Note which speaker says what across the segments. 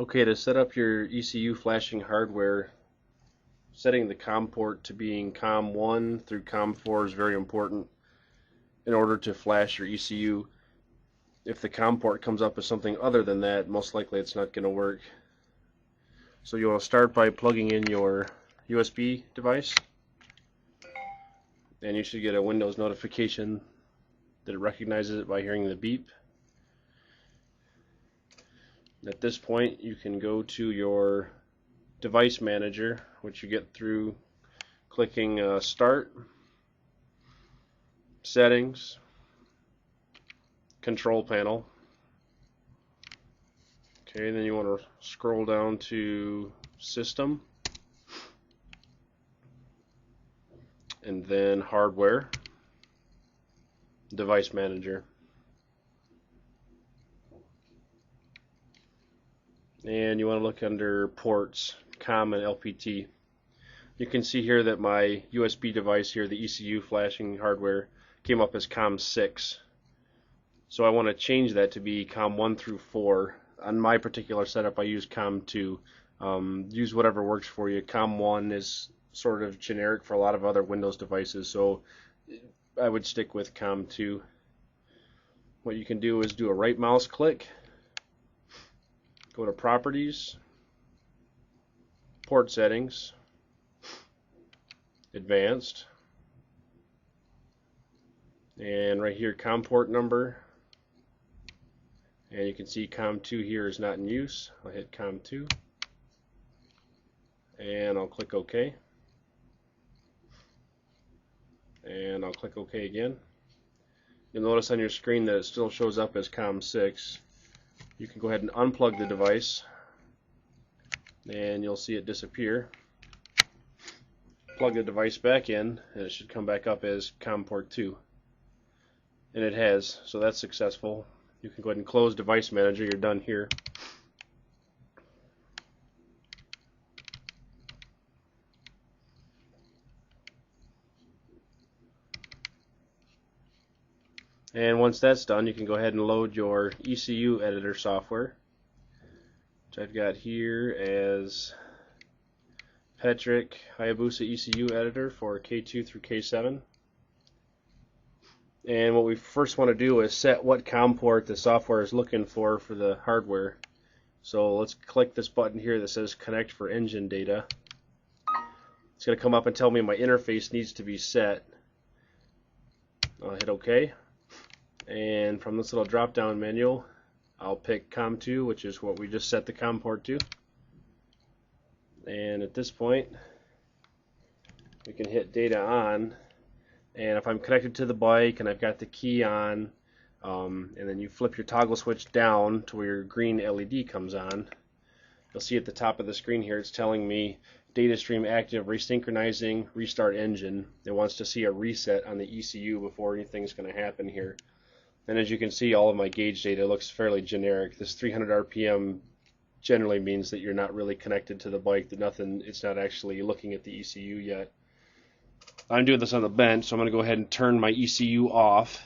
Speaker 1: Okay, to set up your ECU flashing hardware, setting the COM port to being COM1 through COM4 is very important in order to flash your ECU. If the COM port comes up as something other than that, most likely it's not going to work. So you want to start by plugging in your USB device, and you should get a Windows notification that it recognizes it by hearing the beep. At this point, you can go to your device manager, which you get through clicking Start, Settings, Control Panel. Okay, then you want to scroll down to System, and then Hardware, Device Manager. And you want to look under ports, COM and LPT. You can see here that my USB device here, the ECU flashing hardware, came up as COM6. So I want to change that to be COM1 through 4. On my particular setup, I use COM2. Use whatever works for you. COM1 is sort of generic for a lot of other Windows devices, so I would stick with COM2. What you can do is do a right mouse click, go to Properties, Port Settings, Advanced, and right here COM port number, and you can see COM2 here is not in use. I'll hit COM2 and I'll click OK, and I'll click OK again. You'll notice on your screen that it still shows up as COM6. You can go ahead and unplug the device and you'll see it disappear. Plug the device back in and it should come back up as COM port 2. And it has, so that's successful. You can go ahead and close Device Manager. You're done here. And once that's done, you can go ahead and load your ECU editor software, which I've got here as Petrick Hayabusa ECU editor for K2 through K7. And what we first want to do is set what COM port the software is looking for the hardware. So let's click this button here that says Connect for Engine Data. It's going to come up and tell me my interface needs to be set. I'll hit OK. And from this little drop down menu, I'll pick COM2, which is what we just set the COM port to. And at this point, we can hit Data On. And if I'm connected to the bike and I've got the key on, and then you flip your toggle switch down to where your green LED comes on, you'll see at the top of the screen here it's telling me data stream active, resynchronizing, restart engine. It wants to see a reset on the ECU before anything's going to happen here. And as you can see, all of my gauge data looks fairly generic. This 300 RPM generally means that you're not really connected to the bike, that it's not actually looking at the ECU yet. I'm doing this on the bench, so I'm going to go ahead and turn my ECU off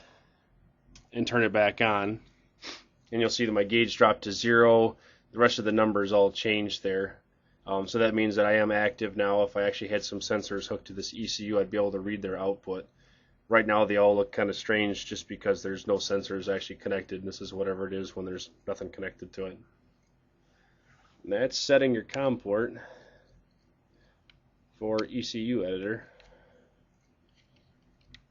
Speaker 1: and turn it back on. And you'll see that my gauge dropped to 0. The rest of the numbers all changed there. So that means that I am active now. If I actually had some sensors hooked to this ECU, I'd be able to read their output. Right now they all look kind of strange just because there's no sensors actually connected. This is whatever it is when there's nothing connected to it. And that's setting your COM port for ECU editor.